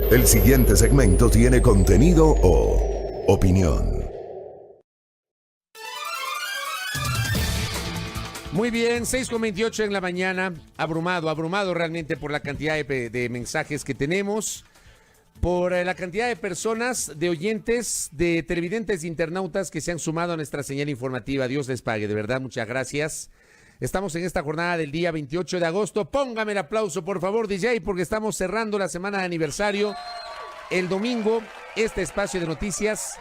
El siguiente segmento tiene contenido o opinión. Muy bien, 6:28 en la mañana, abrumado realmente por la cantidad de mensajes que tenemos, por la cantidad de personas, de oyentes, de televidentes, de internautas que se han sumado a nuestra señal informativa. Dios les pague, de verdad, muchas gracias. Estamos en esta jornada del día 28 de agosto. Póngame el aplauso, por favor, DJ, porque estamos cerrando la semana de aniversario. El domingo, este espacio de noticias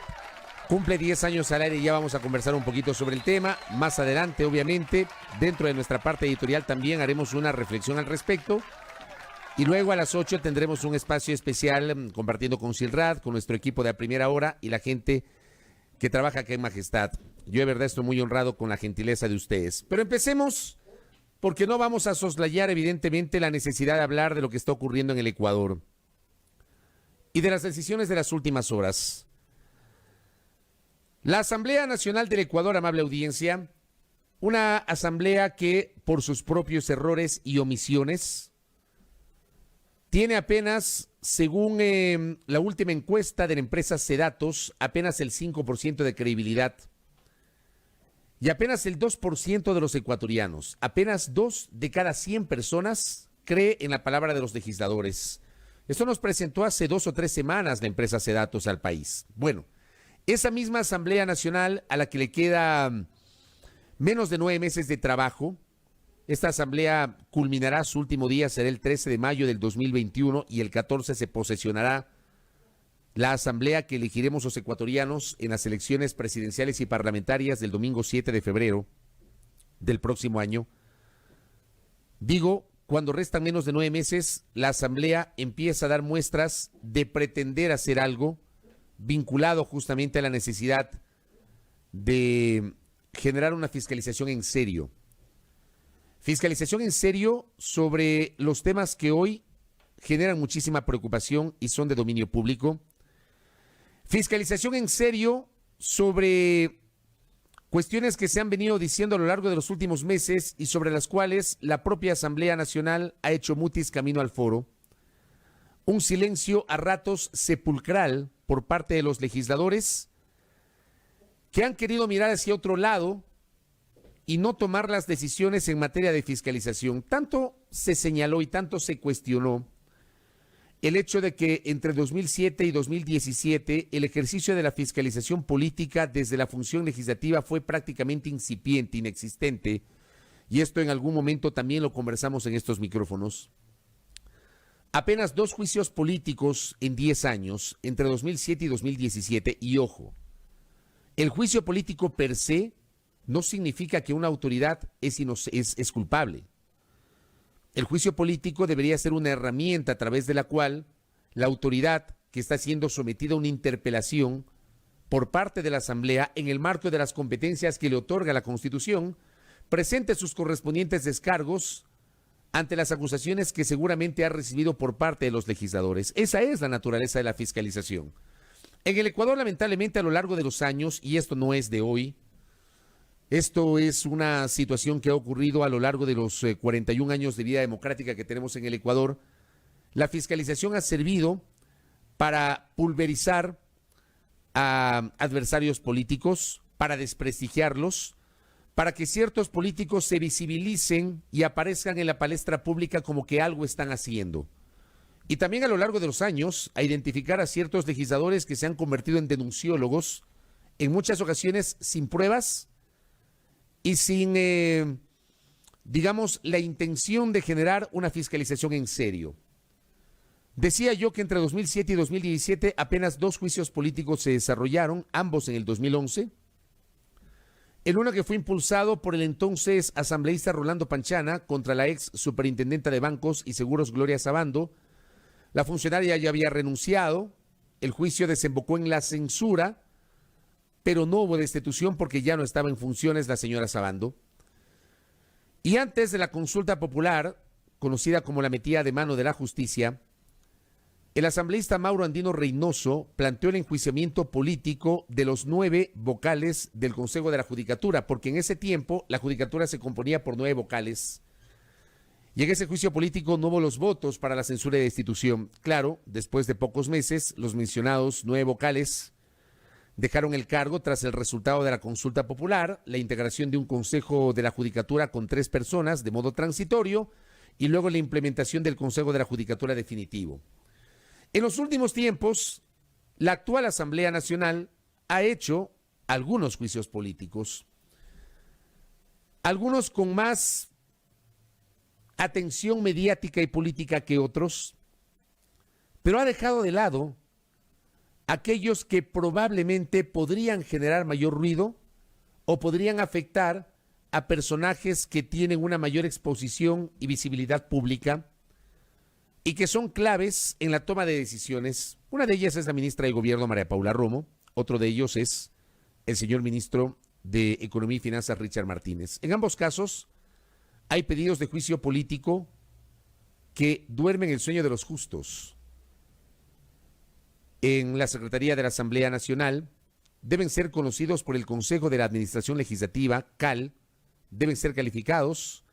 cumple 10 años al aire y ya vamos a conversar un poquito sobre el tema. Más adelante, obviamente, dentro de nuestra parte editorial también haremos una reflexión al respecto. Y luego a las 8 tendremos un espacio especial compartiendo con Silrad, con nuestro equipo de A Primera Hora y la gente que trabaja aquí en Majestad. Yo de verdad estoy muy honrado con la gentileza de ustedes. Pero empecemos, porque no vamos a soslayar evidentemente la necesidad de hablar de lo que está ocurriendo en el Ecuador y de las decisiones de las últimas horas. La Asamblea Nacional del Ecuador, amable audiencia, una asamblea que por sus propios errores y omisiones tiene apenas, según la última encuesta de la empresa Cedatos, apenas el 5% de credibilidad. Y apenas el 2% de los ecuatorianos, apenas 2 de cada 100 personas cree en la palabra de los legisladores. Esto nos presentó hace 2 o 3 semanas la empresa Cedatos al país. Bueno, esa misma Asamblea Nacional a la que le queda menos de 9 meses de trabajo, esta asamblea culminará su último día, será el 13 de mayo del 2021 y el 14 se posesionará la asamblea que elegiremos los ecuatorianos en las elecciones presidenciales y parlamentarias del domingo 7 de febrero del próximo año. Digo, cuando restan menos de 9 meses, la asamblea empieza a dar muestras de pretender hacer algo vinculado justamente a la necesidad de generar una fiscalización en serio. Fiscalización en serio sobre los temas que hoy generan muchísima preocupación y son de dominio público. Fiscalización en serio sobre cuestiones que se han venido diciendo a lo largo de los últimos meses y sobre las cuales la propia Asamblea Nacional ha hecho mutis camino al foro. Un silencio a ratos sepulcral por parte de los legisladores que han querido mirar hacia otro lado y no tomar las decisiones en materia de fiscalización. Tanto se señaló y tanto se cuestionó el hecho de que entre 2007 y 2017 el ejercicio de la fiscalización política desde la función legislativa fue prácticamente incipiente, inexistente, y esto en algún momento también lo conversamos en estos micrófonos. Apenas 2 juicios políticos en 10 años, entre 2007 y 2017, y ojo, el juicio político per se no significa que una autoridad es culpable. El juicio político debería ser una herramienta a través de la cual la autoridad que está siendo sometida a una interpelación por parte de la Asamblea en el marco de las competencias que le otorga la Constitución, presente sus correspondientes descargos ante las acusaciones que seguramente ha recibido por parte de los legisladores. Esa es la naturaleza de la fiscalización. En el Ecuador, lamentablemente, a lo largo de los años, y esto no es de hoy, esto es una situación que ha ocurrido a lo largo de los 41 años de vida democrática que tenemos en el Ecuador. La fiscalización ha servido para pulverizar a adversarios políticos, para desprestigiarlos, para que ciertos políticos se visibilicen y aparezcan en la palestra pública como que algo están haciendo. Y también a lo largo de los años a identificar a ciertos legisladores que se han convertido en denunciólogos, en muchas ocasiones sin pruebas, y sin, digamos, la intención de generar una fiscalización en serio. Decía yo que entre 2007 y 2017 apenas 2 juicios políticos se desarrollaron, ambos en el 2011. El uno que fue impulsado por el entonces asambleísta Rolando Panchana contra la ex superintendenta de Bancos y Seguros Gloria Sabando. La funcionaria ya había renunciado, el juicio desembocó en la censura, pero no hubo destitución porque ya no estaba en funciones la señora Sabando. Y antes de la consulta popular, conocida como la metida de mano de la justicia, el asambleísta Mauro Andino Reynoso planteó el enjuiciamiento político de los 9 vocales del Consejo de la Judicatura, porque en ese tiempo la Judicatura se componía por 9 vocales. Y en ese juicio político no hubo los votos para la censura y destitución. Claro, después de pocos meses, los mencionados 9 vocales dejaron el cargo tras el resultado de la consulta popular, la integración de un consejo de la judicatura con 3 personas de modo transitorio y luego la implementación del consejo de la judicatura definitivo. En los últimos tiempos, la actual Asamblea Nacional ha hecho algunos juicios políticos, algunos con más atención mediática y política que otros, pero ha dejado de lado aquellos que probablemente podrían generar mayor ruido o podrían afectar a personajes que tienen una mayor exposición y visibilidad pública y que son claves en la toma de decisiones. Una de ellas es la ministra de Gobierno, María Paula Romo. Otro de ellos es el señor ministro de Economía y Finanzas, Richard Martínez. En ambos casos hay pedidos de juicio político que duermen el sueño de los justos. En la Secretaría de la Asamblea Nacional deben ser conocidos por el Consejo de la Administración Legislativa, CAL, deben ser calificados.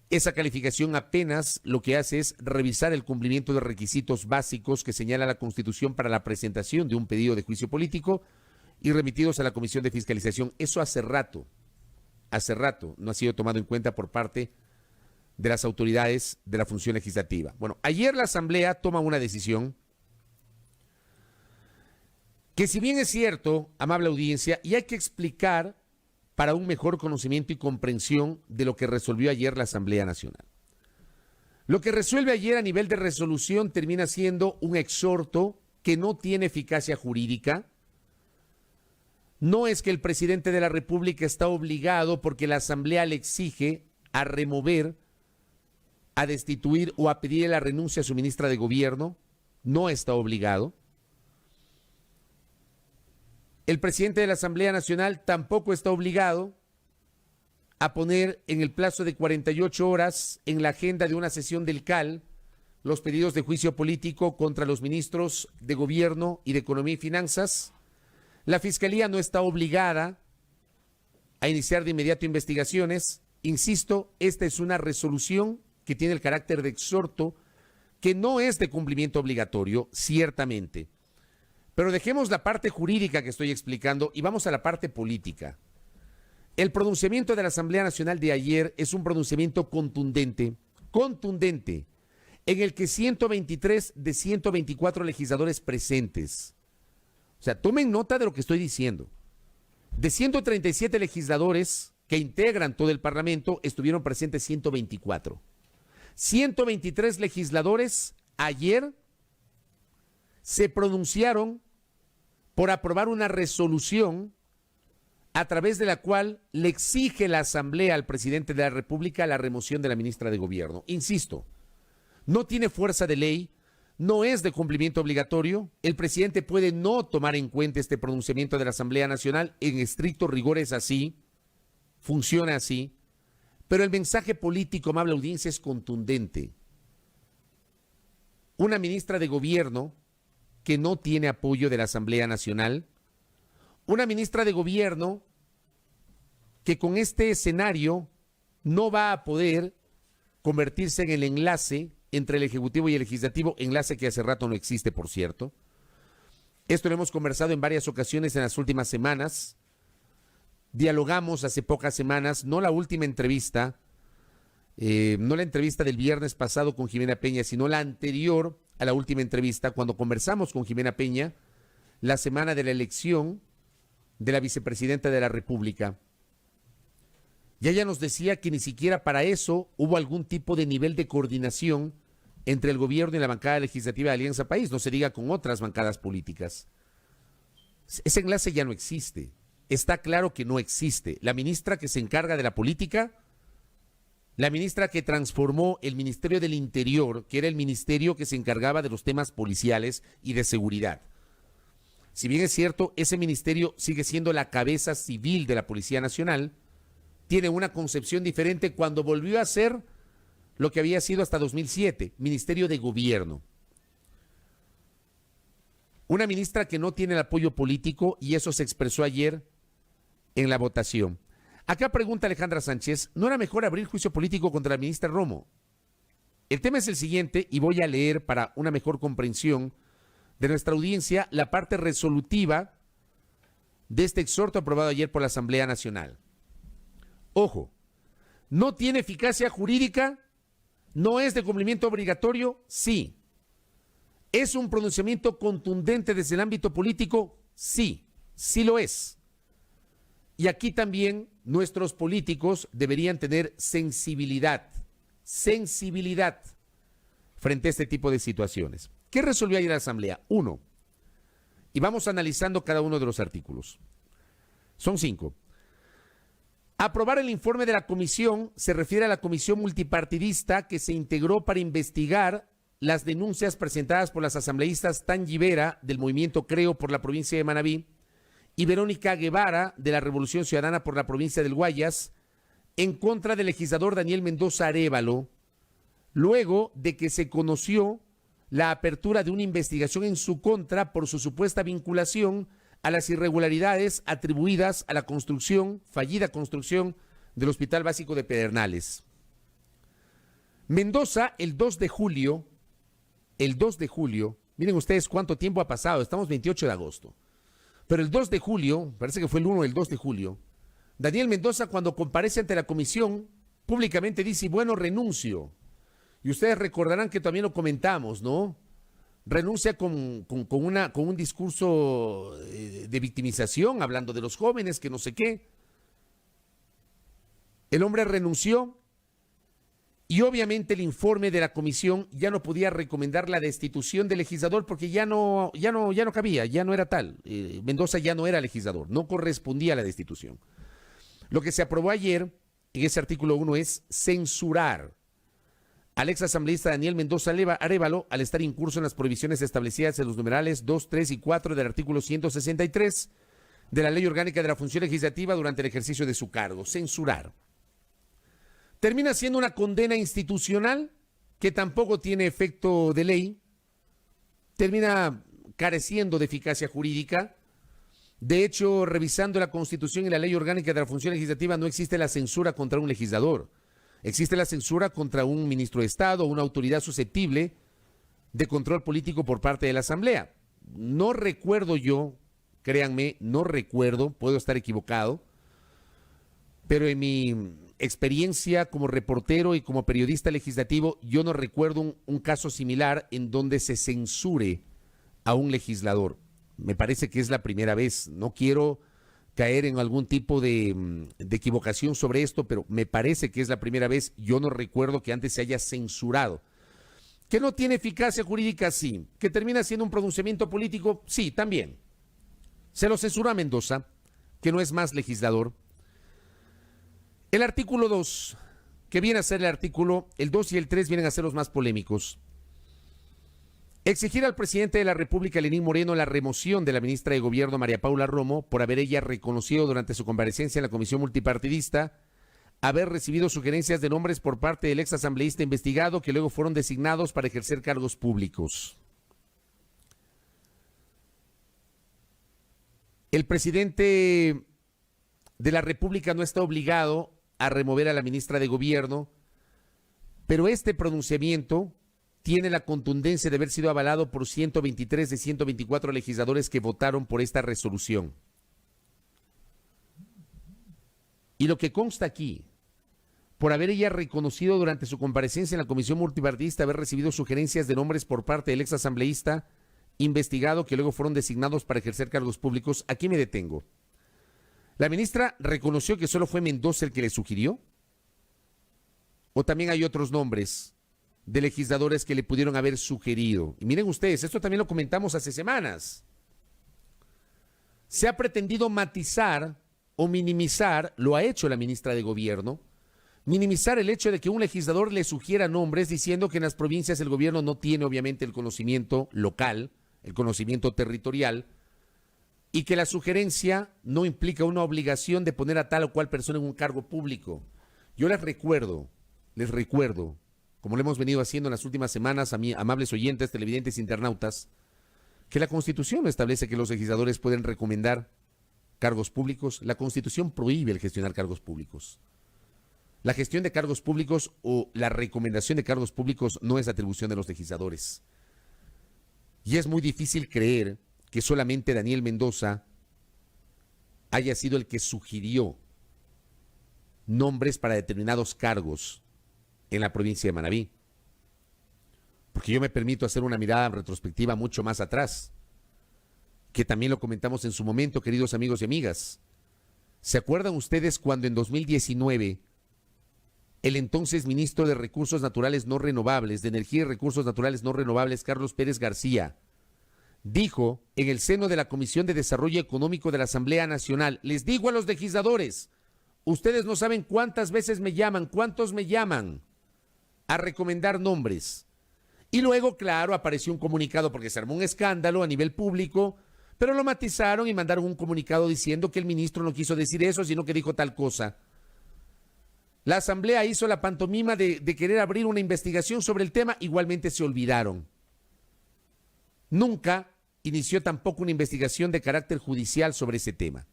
Esa calificación apenas lo que hace es revisar el cumplimiento de requisitos básicos que señala la Constitución para la presentación de un pedido de juicio político y remitidos a la Comisión de Fiscalización. Eso hace rato no ha sido tomado en cuenta por parte de las autoridades de la función legislativa. Bueno, ayer la Asamblea toma una decisión que, si bien es cierto, amable audiencia, y hay que explicar para un mejor conocimiento y comprensión de lo que resolvió ayer la Asamblea Nacional. Lo que resuelve ayer a nivel de resolución termina siendo un exhorto que no tiene eficacia jurídica. No es que el presidente de la República está obligado, porque la Asamblea le exige, a remover, a destituir o a pedir la renuncia a su ministra de Gobierno. No está obligado. El presidente de la Asamblea Nacional tampoco está obligado a poner en el plazo de 48 horas en la agenda de una sesión del CAL los pedidos de juicio político contra los ministros de Gobierno y de Economía y Finanzas. La Fiscalía no está obligada a iniciar de inmediato investigaciones. Insisto, esta es una resolución que tiene el carácter de exhorto, que no es de cumplimiento obligatorio, ciertamente. Pero dejemos la parte jurídica que estoy explicando y vamos a la parte política. El pronunciamiento de la Asamblea Nacional de ayer es un pronunciamiento contundente, en el que 123 de 124 legisladores presentes, o sea, tomen nota de lo que estoy diciendo, de 137 legisladores que integran todo el Parlamento, estuvieron presentes 124. 123 legisladores ayer se pronunciaron por aprobar una resolución a través de la cual le exige la Asamblea al presidente de la República la remoción de la ministra de Gobierno. Insisto, no tiene fuerza de ley, no es de cumplimiento obligatorio. El presidente puede no tomar en cuenta este pronunciamiento de la Asamblea Nacional. En estricto rigor es así, funciona así. Pero el mensaje político, amable audiencia, es contundente. Una ministra de Gobierno que no tiene apoyo de la Asamblea Nacional, una ministra de Gobierno que con este escenario no va a poder convertirse en el enlace entre el Ejecutivo y el Legislativo, enlace que hace rato no existe, por cierto. Esto lo hemos conversado en varias ocasiones en las últimas semanas. Dialogamos hace pocas semanas, no la última entrevista, no la entrevista del viernes pasado con Jimena Peña, sino la anterior a la última entrevista, cuando conversamos con Jimena Peña, la semana de la elección de la vicepresidenta de la República. Y ella nos decía que ni siquiera para eso hubo algún tipo de nivel de coordinación entre el gobierno y la bancada legislativa de Alianza País, no se diga con otras bancadas políticas. Ese enlace ya no existe. Está claro que no existe. La ministra que se encarga de la política, la ministra que transformó el Ministerio del Interior, que era el ministerio que se encargaba de los temas policiales y de seguridad. Si bien es cierto, ese ministerio sigue siendo la cabeza civil de la Policía Nacional, tiene una concepción diferente cuando volvió a ser lo que había sido hasta 2007, Ministerio de Gobierno. Una ministra que no tiene el apoyo político, y eso se expresó ayer en la votación. Acá pregunta Alejandra Sánchez, ¿no era mejor abrir juicio político contra la ministra Romo? El tema es el siguiente, y voy a leer para una mejor comprensión de nuestra audiencia la parte resolutiva de este exhorto aprobado ayer por la Asamblea Nacional. Ojo, ¿no tiene eficacia jurídica? ¿No es de cumplimiento obligatorio? Sí. ¿Es un pronunciamiento contundente desde el ámbito político? Sí, sí lo es. Y aquí también nuestros políticos deberían tener sensibilidad frente a este tipo de situaciones. ¿Qué resolvió ayer la Asamblea? 1. Y vamos analizando cada uno de los artículos. Son 5. Aprobar el informe de la comisión se refiere a la comisión multipartidista que se integró para investigar las denuncias presentadas por las asambleístas Tangi Vera del movimiento Creo por la provincia de Manabí y Verónica Guevara de la Revolución Ciudadana por la provincia del Guayas en contra del legislador Daniel Mendoza Arévalo, luego de que se conoció la apertura de una investigación en su contra por su supuesta vinculación a las irregularidades atribuidas a la fallida construcción del Hospital Básico de Pedernales. Mendoza, el 2 de julio, miren ustedes cuánto tiempo ha pasado, estamos 28 de agosto, pero el 2 de julio, parece que fue el 1 o el 2 de julio, Daniel Mendoza, cuando comparece ante la comisión, públicamente dice, bueno, renuncio. Y ustedes recordarán que también lo comentamos, ¿no? Renuncia con un discurso de victimización, hablando de los jóvenes, que no sé qué. El hombre renunció y obviamente el informe de la comisión ya no podía recomendar la destitución del legislador porque ya no cabía, ya no era tal. Mendoza ya no era legislador, no correspondía a la destitución. Lo que se aprobó ayer en ese artículo 1 es censurar al exasambleísta Daniel Mendoza Arévalo al estar incurso en las prohibiciones establecidas en los numerales 2, 3 y 4 del artículo 163 de la Ley Orgánica de la Función Legislativa durante el ejercicio de su cargo. Censurar. Termina siendo una condena institucional que tampoco tiene efecto de ley, termina careciendo de eficacia jurídica. De hecho, revisando la Constitución y la Ley Orgánica de la Función Legislativa, no existe la censura contra un legislador. Existe la censura contra un ministro de Estado o una autoridad susceptible de control político por parte de la Asamblea. No recuerdo yo, créanme, no recuerdo, puedo estar equivocado, pero en mi experiencia como reportero y como periodista legislativo, yo no recuerdo un caso similar en donde se censure a un legislador. Me parece que es la primera vez. No quiero caer en algún tipo de equivocación sobre esto, pero me parece que es la primera vez. Yo no recuerdo que antes se haya censurado. ¿Que no tiene eficacia jurídica? Sí. ¿Que termina siendo un pronunciamiento político? Sí, también. Se lo censuró a Mendoza, que no es más legislador. El artículo 2, que viene a ser el 2 y el 3 vienen a ser los más polémicos. Exigir al presidente de la República, Lenín Moreno, la remoción de la ministra de Gobierno, María Paula Romo, por haber ella reconocido durante su comparecencia en la comisión multipartidista haber recibido sugerencias de nombres por parte del ex asambleísta investigado que luego fueron designados para ejercer cargos públicos. El presidente de la República no está obligado a remover a la ministra de Gobierno, pero este pronunciamiento tiene la contundencia de haber sido avalado por 123 de 124 legisladores que votaron por esta resolución. Y lo que consta aquí, por haber ella reconocido durante su comparecencia en la comisión multipartidista haber recibido sugerencias de nombres por parte del ex asambleísta investigado que luego fueron designados para ejercer cargos públicos, aquí me detengo. ¿La ministra reconoció que solo fue Mendoza el que le sugirió? ¿O también hay otros nombres de legisladores que le pudieron haber sugerido? Y miren ustedes, esto también lo comentamos hace semanas. Se ha pretendido matizar o minimizar, lo ha hecho la ministra de Gobierno, minimizar el hecho de que un legislador le sugiera nombres diciendo que en las provincias el gobierno no tiene obviamente el conocimiento local, el conocimiento territorial, y que la sugerencia no implica una obligación de poner a tal o cual persona en un cargo público. Yo les recuerdo, como lo hemos venido haciendo en las últimas semanas a mis amables oyentes, televidentes, internautas, que la Constitución establece que los legisladores pueden recomendar cargos públicos. La Constitución prohíbe el gestionar cargos públicos. La gestión de cargos públicos o la recomendación de cargos públicos no es atribución de los legisladores. Y es muy difícil creer que solamente Daniel Mendoza haya sido el que sugirió nombres para determinados cargos en la provincia de Manabí. Porque yo me permito hacer una mirada retrospectiva mucho más atrás, que también lo comentamos en su momento, queridos amigos y amigas. ¿Se acuerdan ustedes cuando en 2019 el entonces ministro de Recursos Naturales No Renovables, de Energía y Recursos Naturales No Renovables, Carlos Pérez García, dijo en el seno de la Comisión de Desarrollo Económico de la Asamblea Nacional: les digo a los legisladores, ustedes no saben cuántas veces me llaman, cuántos me llaman a recomendar nombres? Y luego, claro, apareció un comunicado porque se armó un escándalo a nivel público, pero lo matizaron y mandaron un comunicado diciendo que el ministro no quiso decir eso, sino que dijo tal cosa. La Asamblea hizo la pantomima de querer abrir una investigación sobre el tema, igualmente se olvidaron. Nunca inició tampoco una investigación de carácter judicial sobre ese tema.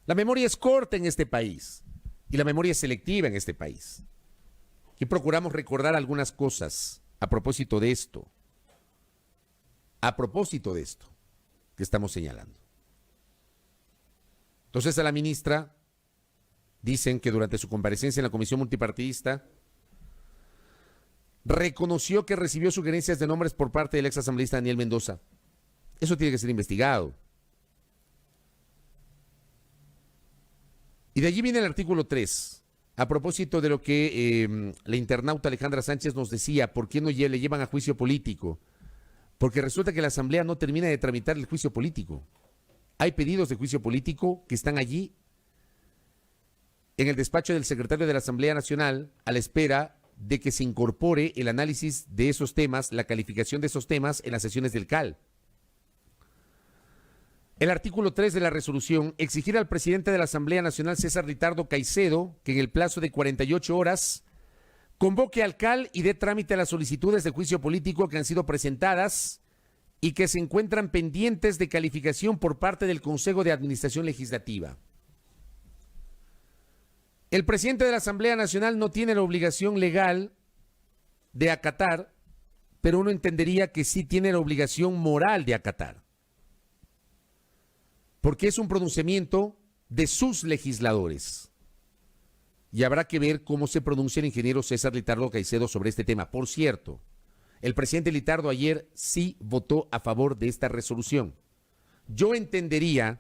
La memoria es corta en este país y la memoria es selectiva en este país. Y procuramos recordar algunas cosas a propósito de esto. A propósito de esto que estamos señalando. Entonces a la ministra dicen que durante su comparecencia en la Comisión Multipartidista reconoció que recibió sugerencias de nombres por parte del ex asambleísta Daniel Mendoza. Eso tiene que ser investigado. Y de allí viene el artículo 3, a propósito de lo que la internauta Alejandra Sánchez nos decía: ¿por qué no le llevan a juicio político? Porque resulta que la Asamblea no termina de tramitar el juicio político. Hay pedidos de juicio político que están allí en el despacho del secretario de la Asamblea Nacional a la espera de que se incorpore el análisis de esos temas, la calificación de esos temas en las sesiones del CAL. El artículo 3 de la resolución: exigir al presidente de la Asamblea Nacional, César Ritardo Caicedo, que en el plazo de 48 horas convoque al CAL y dé trámite a las solicitudes de juicio político que han sido presentadas y que se encuentran pendientes de calificación por parte del Consejo de Administración Legislativa. El presidente de la Asamblea Nacional no tiene la obligación legal de acatar, pero uno entendería que sí tiene la obligación moral de acatar, porque es un pronunciamiento de sus legisladores. Y habrá que ver cómo se pronuncia el ingeniero César Ritardo Caicedo sobre este tema. Por cierto, el presidente Ritardo ayer sí votó a favor de esta resolución. Yo entendería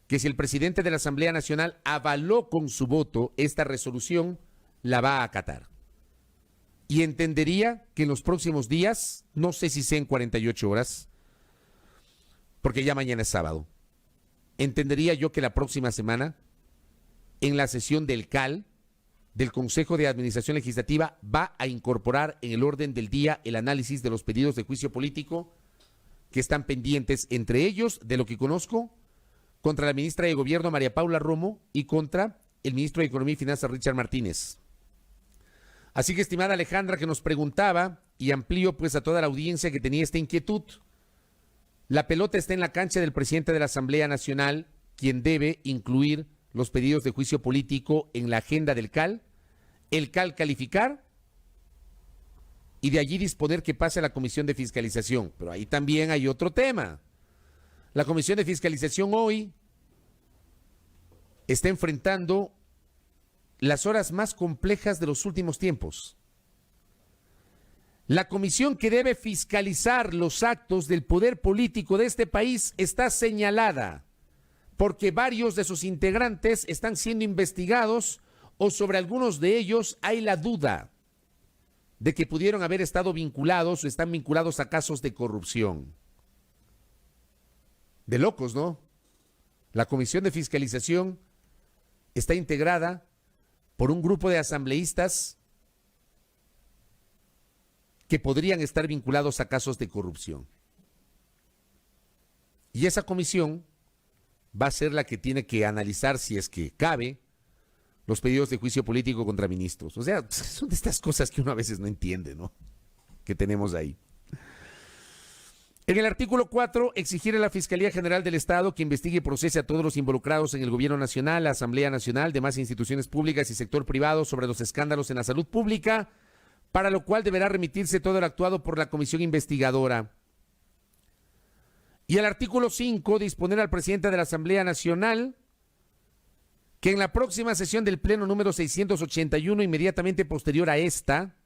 que si el presidente de la Asamblea Nacional avaló con su voto esta resolución, la va a acatar. Y entendería que en los próximos días, no sé si sea en 48 horas, porque ya mañana es sábado, entendería yo que la próxima semana, en la sesión del CAL, del Consejo de Administración Legislativa, va a incorporar en el orden del día el análisis de los pedidos de juicio político que están pendientes, entre ellos, de lo que conozco, contra la ministra de Gobierno, María Paula Romo, y contra el ministro de Economía y Finanzas, Richard Martínez. Así que, estimada Alejandra, que nos preguntaba, y amplío pues a toda la audiencia que tenía esta inquietud, la pelota está en la cancha del presidente de la Asamblea Nacional, quien debe incluir los pedidos de juicio político en la agenda del CAL, el CAL calificar y de allí disponer que pase a la Comisión de Fiscalización. Pero ahí también hay otro tema. La Comisión de Fiscalización hoy está enfrentando las horas más complejas de los últimos tiempos. La comisión que debe fiscalizar los actos del poder político de este país está señalada porque varios de sus integrantes están siendo investigados o sobre algunos de ellos hay la duda de que pudieron haber estado vinculados o están vinculados a casos de corrupción. De locos, ¿no? La Comisión de Fiscalización está integrada por un grupo de asambleístas que podrían estar vinculados a casos de corrupción. Y esa comisión va a ser la que tiene que analizar, si es que cabe, los pedidos de juicio político contra ministros. O sea, son de estas cosas que uno a veces no entiende, ¿no? Que tenemos ahí. En el artículo 4, exigir a la Fiscalía General del Estado que investigue y procese a todos los involucrados en el Gobierno Nacional, la Asamblea Nacional, demás instituciones públicas y sector privado sobre los escándalos en la salud pública, para lo cual deberá remitirse todo el actuado por la comisión investigadora. Y el artículo 5, disponer al presidente de la Asamblea Nacional que en la próxima sesión del Pleno número 681, inmediatamente posterior a esta,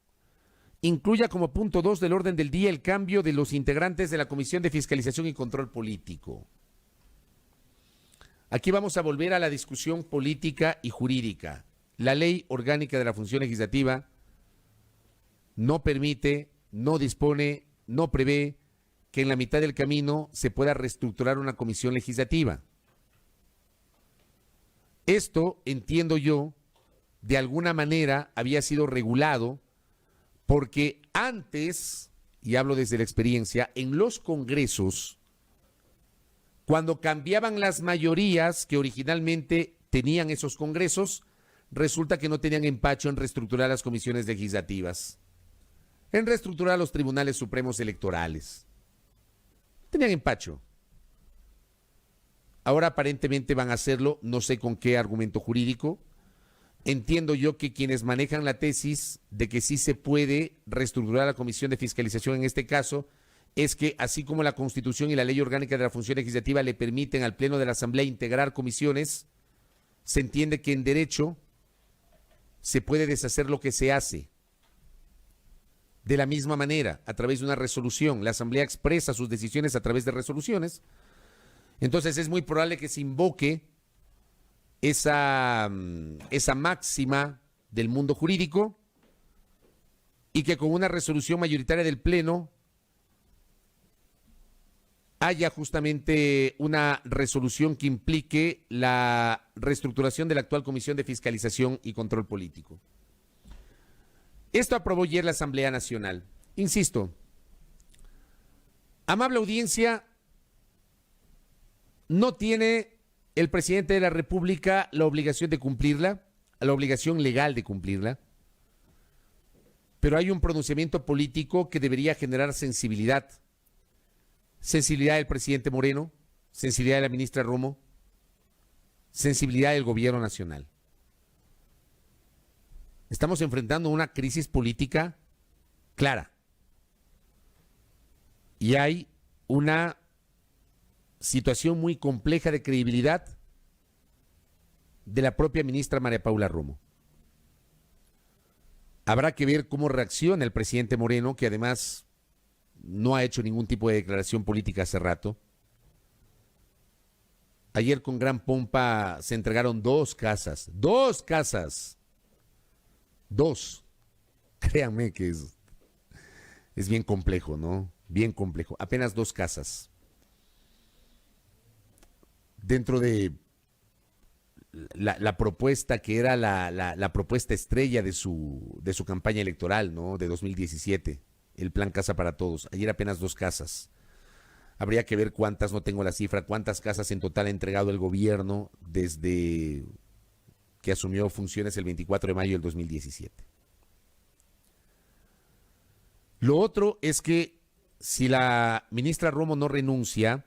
incluya como punto 2 del orden del día el cambio de los integrantes de la Comisión de Fiscalización y Control Político. Aquí vamos a volver a la discusión política y jurídica. La Ley Orgánica de la Función Legislativa no permite, no dispone, no prevé que en la mitad del camino se pueda reestructurar una comisión legislativa. Esto, entiendo yo, de alguna manera había sido regulado porque antes, y hablo desde la experiencia, en los congresos, cuando cambiaban las mayorías que originalmente tenían esos congresos, resulta que no tenían empacho en reestructurar las comisiones legislativas, en reestructurar los tribunales supremos electorales. Tenían empacho. Ahora aparentemente van a hacerlo, no sé con qué argumento jurídico. Entiendo yo que quienes manejan la tesis de que sí se puede reestructurar la Comisión de Fiscalización en este caso, es que así como la Constitución y la Ley Orgánica de la Función Legislativa le permiten al Pleno de la Asamblea integrar comisiones, se entiende que en derecho se puede deshacer lo que se hace. De la misma manera, a través de una resolución, la Asamblea expresa sus decisiones a través de resoluciones. Entonces es muy probable que se invoque esa máxima del mundo jurídico y que con una resolución mayoritaria del Pleno haya justamente una resolución que implique la reestructuración de la actual Comisión de Fiscalización y Control Político. Esto aprobó ayer la Asamblea Nacional. Insisto, amable audiencia, no tiene el presidente de la República la obligación de cumplirla, la obligación legal de cumplirla, pero hay un pronunciamiento político que debería generar sensibilidad. Sensibilidad del presidente Moreno, sensibilidad de la ministra Romo, sensibilidad del gobierno nacional. Estamos enfrentando una crisis política clara. Y hay una situación muy compleja de credibilidad de la propia ministra María Paula Romo. Habrá que ver cómo reacciona el presidente Moreno, que además no ha hecho ningún tipo de declaración política hace rato. Ayer con gran pompa se entregaron dos casas. Créanme que es bien complejo, ¿no? Bien complejo. Apenas 2 casas. Dentro de la propuesta que era la propuesta estrella de su campaña electoral, ¿no? De 2017. El plan Casa para Todos. Ayer apenas 2 casas. Habría que ver cuántas, no tengo la cifra, cuántas casas en total ha entregado el gobierno desde que asumió funciones el 24 de mayo del 2017. Lo otro es que si la ministra Romo no renuncia,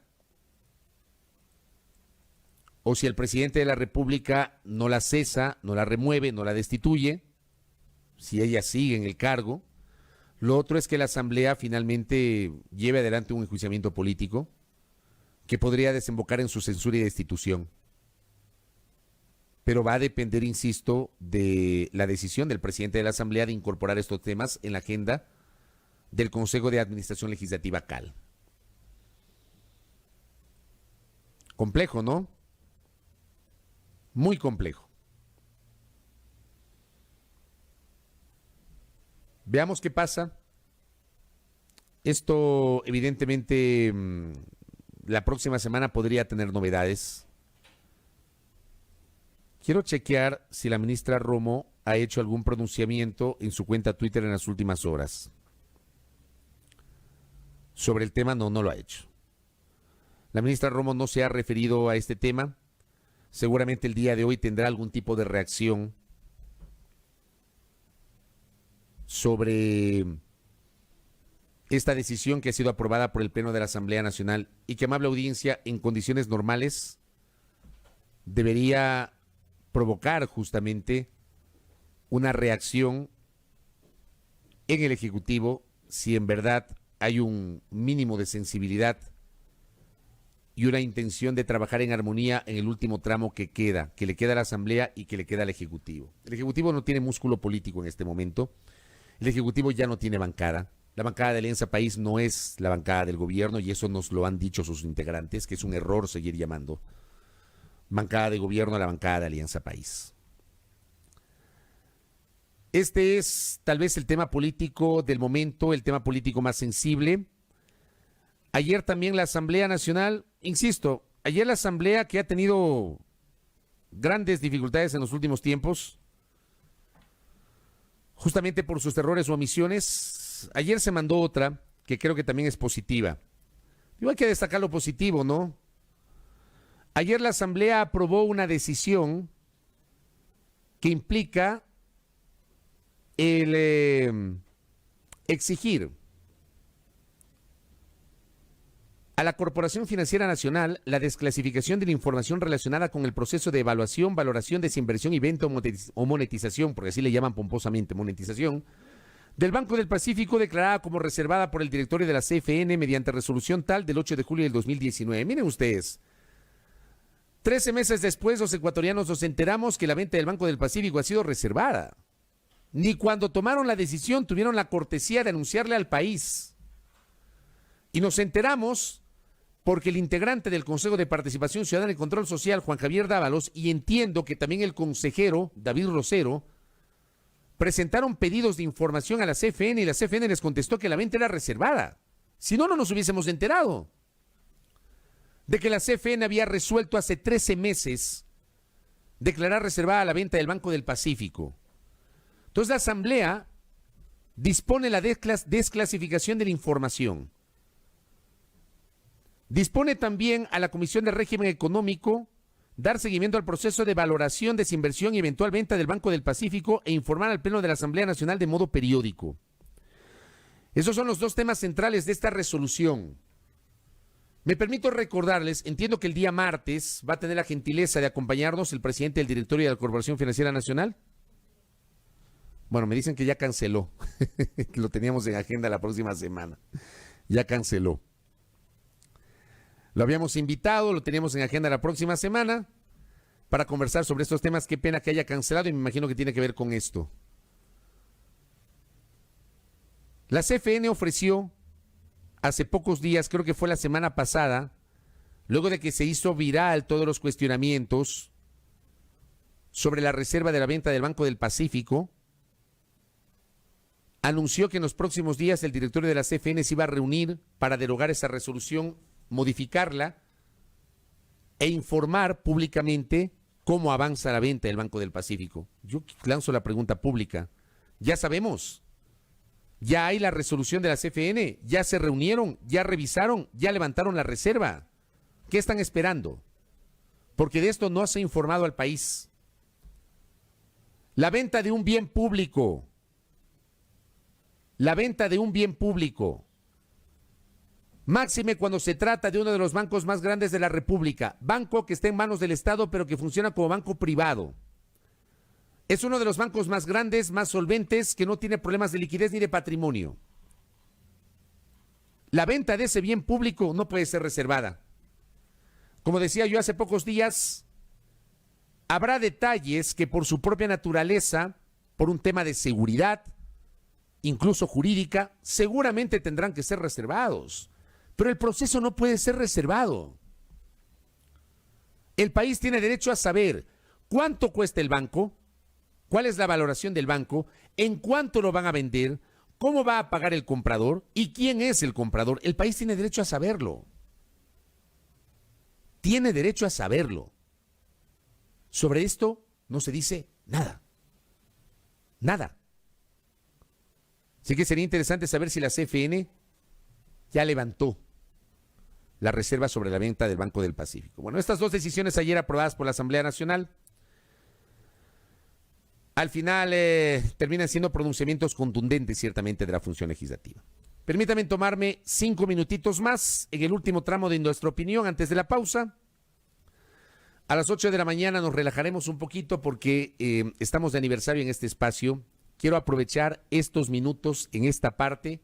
o si el presidente de la República no la cesa, no la remueve, no la destituye, si ella sigue en el cargo, lo otro es que la Asamblea finalmente lleve adelante un enjuiciamiento político que podría desembocar en su censura y destitución. Pero va a depender, insisto, de la decisión del presidente de la Asamblea de incorporar estos temas en la agenda del Consejo de Administración Legislativa CAL. Complejo, ¿no? Muy complejo. Veamos qué pasa. Esto, evidentemente, la próxima semana podría tener novedades. Quiero chequear si la ministra Romo ha hecho algún pronunciamiento en su cuenta Twitter en las últimas horas. Sobre el tema, no lo ha hecho. La ministra Romo no se ha referido a este tema. Seguramente el día de hoy tendrá algún tipo de reacción sobre esta decisión que ha sido aprobada por el Pleno de la Asamblea Nacional y que, amable audiencia, en condiciones normales debería provocar justamente una reacción en el Ejecutivo si en verdad hay un mínimo de sensibilidad y una intención de trabajar en armonía en el último tramo que le queda a la Asamblea y que le queda al Ejecutivo. El Ejecutivo no tiene músculo político en este momento. El Ejecutivo ya no tiene bancada. La bancada de Alianza País no es la bancada del gobierno y eso nos lo han dicho sus integrantes, que es un error seguir llamando bancada de gobierno a la bancada de Alianza País. Este es tal vez el tema político del momento, el tema político más sensible. Ayer también la Asamblea Nacional, insisto, ayer la Asamblea que ha tenido grandes dificultades en los últimos tiempos, justamente por sus errores o omisiones, ayer se mandó otra que creo que también es positiva. Hay que destacar lo positivo, ¿no? Ayer la Asamblea aprobó una decisión que implica el exigir a la Corporación Financiera Nacional la desclasificación de la información relacionada con el proceso de evaluación, valoración, desinversión y venta o monetización, porque así le llaman pomposamente monetización, del Banco del Pacífico declarada como reservada por el directorio de la CFN mediante resolución tal del 8 de julio del 2019. Miren ustedes, 13 meses después los ecuatorianos nos enteramos que la venta del Banco del Pacífico ha sido reservada. Ni cuando tomaron la decisión tuvieron la cortesía de anunciarle al país. Y nos enteramos porque el integrante del Consejo de Participación Ciudadana y Control Social, Juan Javier Dávalos, y entiendo que también el consejero, David Rosero, presentaron pedidos de información a la CFN y la CFN les contestó que la venta era reservada. Si no, no nos hubiésemos enterado de que la CFN había resuelto hace 13 meses declarar reservada la venta del Banco del Pacífico. Entonces la Asamblea dispone la desclasificación de la información. Dispone también a la Comisión de Régimen Económico dar seguimiento al proceso de valoración, desinversión y eventual venta del Banco del Pacífico e informar al Pleno de la Asamblea Nacional de modo periódico. Esos son los dos temas centrales de esta resolución. Me permito recordarles, entiendo que el día martes va a tener la gentileza de acompañarnos el presidente del directorio de la Corporación Financiera Nacional. Bueno, me dicen que ya canceló. Lo teníamos en agenda la próxima semana. Ya canceló. Lo habíamos invitado, lo teníamos en agenda la próxima semana para conversar sobre estos temas. Qué pena que haya cancelado y me imagino que tiene que ver con esto. La CFN ofreció hace pocos días, creo que fue la semana pasada, luego de que se hizo viral todos los cuestionamientos sobre la reserva de la venta del Banco del Pacífico, anunció que en los próximos días el directorio de la CFN se iba a reunir para derogar esa resolución, modificarla e informar públicamente cómo avanza la venta del Banco del Pacífico. Yo lanzo la pregunta pública. Ya sabemos, ya hay la resolución de la CFN, ya se reunieron, ya revisaron, ya levantaron la reserva. ¿Qué están esperando? Porque de esto no se ha informado al país. La venta de un bien público. La venta de un bien público. Máxime cuando se trata de uno de los bancos más grandes de la República. Banco que está en manos del Estado, pero que funciona como banco privado. Es uno de los bancos más grandes, más solventes, que no tiene problemas de liquidez ni de patrimonio. La venta de ese bien público no puede ser reservada. Como decía yo hace pocos días, habrá detalles que por su propia naturaleza, por un tema de seguridad, incluso jurídica, seguramente tendrán que ser reservados. Pero el proceso no puede ser reservado. El país tiene derecho a saber cuánto cuesta el banco, cuál es la valoración del banco, en cuánto lo van a vender, cómo va a pagar el comprador y quién es el comprador. El país tiene derecho a saberlo. Tiene derecho a saberlo. Sobre esto no se dice nada. Nada. Así que sería interesante saber si la CFN ya levantó la reserva sobre la venta del Banco del Pacífico. Bueno, estas dos decisiones ayer aprobadas por la Asamblea Nacional, al final terminan siendo pronunciamientos contundentes ciertamente de la función legislativa. Permítame tomarme 5 minutitos más en el último tramo de nuestra opinión antes de la pausa. A las 8 de la mañana nos relajaremos un poquito porque estamos de aniversario en este espacio. Quiero aprovechar estos minutos en esta parte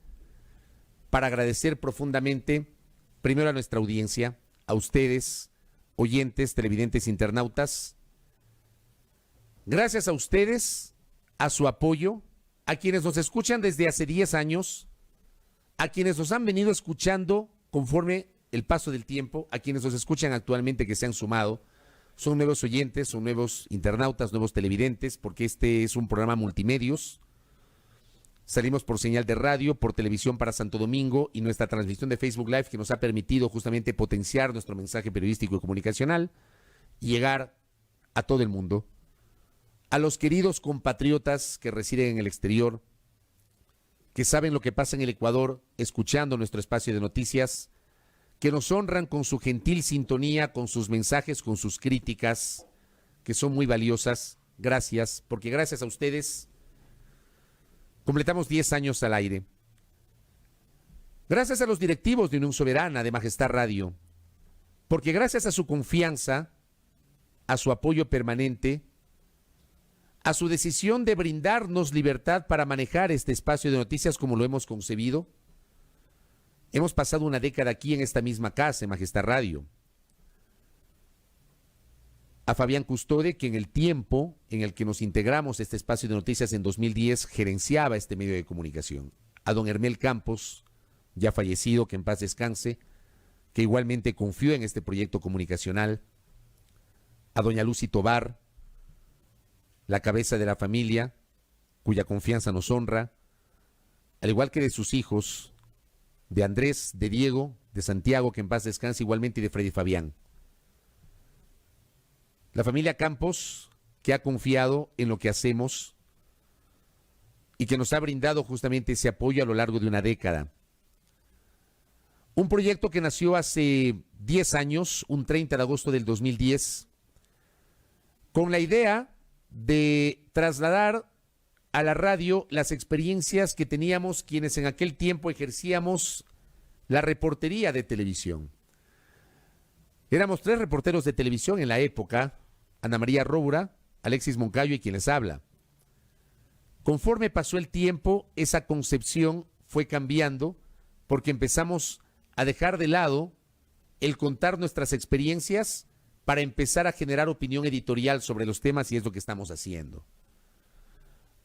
para agradecer profundamente, primero a nuestra audiencia, a ustedes, oyentes, televidentes, internautas. Gracias a ustedes, a su apoyo, a quienes nos escuchan desde hace 10 años, a quienes nos han venido escuchando conforme el paso del tiempo, a quienes nos escuchan actualmente que se han sumado. Son nuevos oyentes, son nuevos internautas, nuevos televidentes, porque este es un programa multimedios. Salimos por señal de radio, por televisión para Santo Domingo y nuestra transmisión de Facebook Live que nos ha permitido justamente potenciar nuestro mensaje periodístico y comunicacional y llegar a todo el mundo. A los queridos compatriotas que residen en el exterior, que saben lo que pasa en el Ecuador, escuchando nuestro espacio de noticias, que nos honran con su gentil sintonía, con sus mensajes, con sus críticas, que son muy valiosas. Gracias, porque gracias a ustedes completamos 10 años al aire. Gracias a los directivos de Unión Soberana, de Majestad Radio, porque gracias a su confianza, a su apoyo permanente, a su decisión de brindarnos libertad para manejar este espacio de noticias como lo hemos concebido, hemos pasado una década aquí en esta misma casa, en Majestad Radio. A Fabián Custode, que en el tiempo en el que nos integramos a este espacio de noticias en 2010, gerenciaba este medio de comunicación. A don Hermel Campos, ya fallecido, que en paz descanse, que igualmente confió en este proyecto comunicacional. A doña Lucy Tobar, la cabeza de la familia, cuya confianza nos honra, al igual que de sus hijos, de Andrés, de Diego, de Santiago, que en paz descanse, igualmente, y de Freddy Fabián. La familia Campos, que ha confiado en lo que hacemos y que nos ha brindado justamente ese apoyo a lo largo de una década. Un proyecto que nació hace 10 años, un 30 de agosto del 2010, con la idea de trasladar a la radio las experiencias que teníamos quienes en aquel tiempo ejercíamos la reportería de televisión. Éramos 3 reporteros de televisión en la época: Ana María Roura, Alexis Moncayo y quien les habla. Conforme pasó el tiempo, esa concepción fue cambiando porque empezamos a dejar de lado el contar nuestras experiencias para empezar a generar opinión editorial sobre los temas, y es lo que estamos haciendo.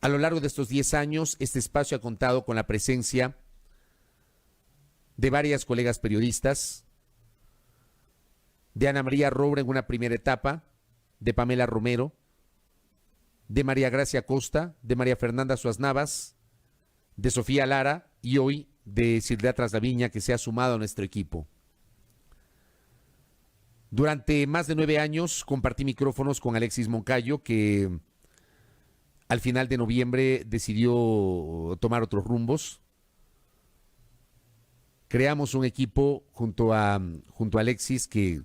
A lo largo de estos 10 años, este espacio ha contado con la presencia de varias colegas periodistas, de Ana María Roura en una primera etapa, de Pamela Romero, de María Gracia Costa, de María Fernanda Suaz Navas, de Sofía Lara y hoy de Silvia Traslaviña, que se ha sumado a nuestro equipo. Durante más de 9 años compartí micrófonos con Alexis Moncayo, que al final de noviembre decidió tomar otros rumbos. Creamos un equipo junto a Alexis que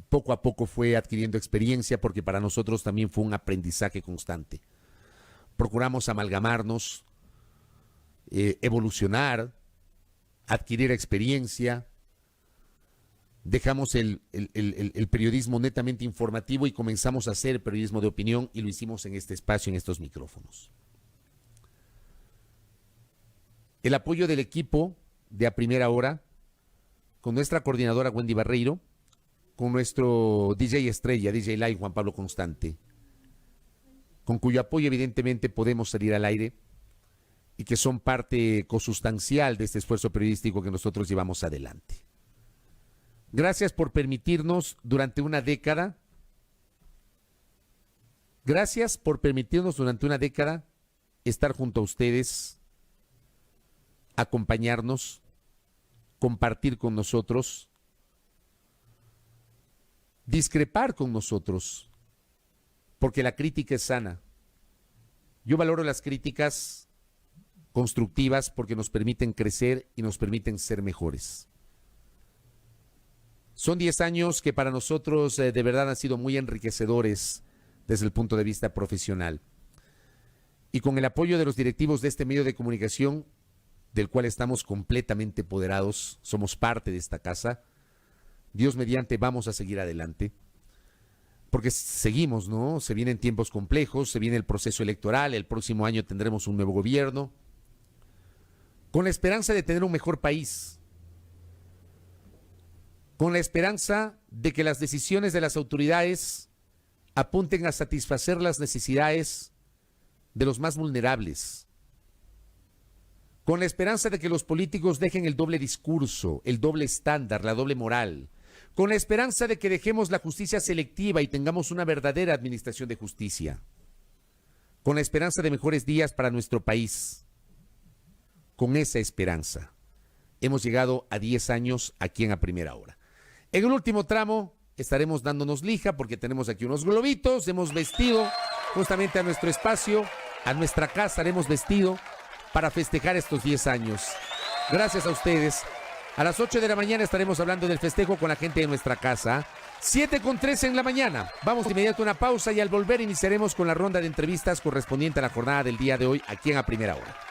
poco a poco fue adquiriendo experiencia, porque para nosotros también fue un aprendizaje constante. Procuramos amalgamarnos, evolucionar, adquirir experiencia. Dejamos el periodismo netamente informativo y comenzamos a hacer periodismo de opinión, y lo hicimos en este espacio, en estos micrófonos. El apoyo del equipo de A Primera Hora, con nuestra coordinadora Wendy Barreiro, con nuestro DJ estrella, DJ Live Juan Pablo Constante, con cuyo apoyo evidentemente podemos salir al aire y que son parte consustancial de este esfuerzo periodístico que nosotros llevamos adelante. Gracias por permitirnos durante una década, estar junto a ustedes, acompañarnos, compartir con nosotros, discrepar con nosotros, porque la crítica es sana. Yo valoro las críticas constructivas porque nos permiten crecer y nos permiten ser mejores. Son 10 años que para nosotros de verdad han sido muy enriquecedores desde el punto de vista profesional. Y con el apoyo de los directivos de este medio de comunicación, del cual estamos completamente apoderados, somos parte de esta casa. Dios mediante vamos a seguir adelante, porque seguimos, ¿no? Se vienen tiempos complejos, se viene el proceso electoral, el próximo año tendremos un nuevo gobierno, con la esperanza de tener un mejor país, con la esperanza de que las decisiones de las autoridades apunten a satisfacer las necesidades de los más vulnerables, con la esperanza de que los políticos dejen el doble discurso, el doble estándar, la doble moral, con la esperanza de que dejemos la justicia selectiva y tengamos una verdadera administración de justicia, con la esperanza de mejores días para nuestro país. Con esa esperanza hemos llegado a 10 años aquí en A Primera Hora. En el último tramo estaremos dándonos lija porque tenemos aquí unos globitos, hemos vestido justamente a nuestro espacio, a nuestra casa, haremos vestido para festejar estos 10 años. Gracias a ustedes. A las 8 de la mañana estaremos hablando del festejo con la gente de nuestra casa. 7:13 en la mañana. Vamos de inmediato a una pausa y al volver iniciaremos con la ronda de entrevistas correspondiente a la jornada del día de hoy aquí en A Primera Hora.